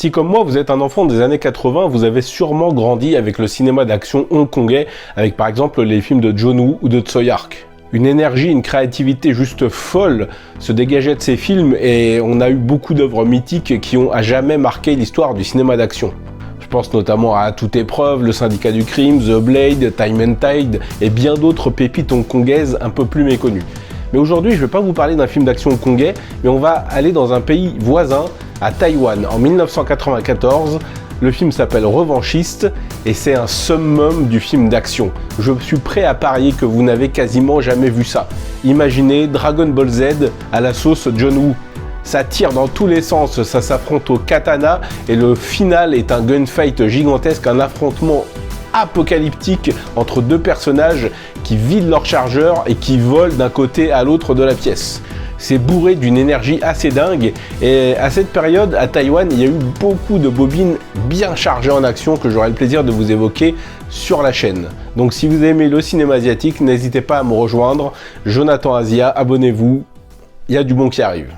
Si comme moi vous êtes un enfant des années 80, vous avez sûrement grandi avec le cinéma d'action hongkongais, avec par exemple les films de John Woo ou de Tsui Hark. Une énergie, une créativité juste folle se dégageait de ces films et on a eu beaucoup d'œuvres mythiques qui ont à jamais marqué l'histoire du cinéma d'action. Je pense notamment à Toute épreuve, Le Syndicat du crime, The Blade, Time and Tide et bien d'autres pépites hongkongaises un peu plus méconnues. Mais aujourd'hui, je ne vais pas vous parler d'un film d'action hongkongais, mais on va aller dans un pays voisin, à Taïwan, en 1994. Le film s'appelle Revanchiste et c'est un summum du film d'action. Je suis prêt à parier que vous n'avez quasiment jamais vu ça. Imaginez Dragon Ball Z à la sauce John Woo. Ça tire dans tous les sens, ça s'affronte au katana et le final est un gunfight gigantesque, un affrontement apocalyptique entre deux personnages qui vident leur chargeur et qui volent d'un côté à l'autre de la pièce. C'est bourré d'une énergie assez dingue et à cette période à Taïwan il y a eu beaucoup de bobines bien chargées en action que j'aurai le plaisir de vous évoquer sur la chaîne. Donc si vous aimez le cinéma asiatique, n'hésitez pas à me rejoindre. Jonathan Asia, abonnez-vous, il y a du bon qui arrive.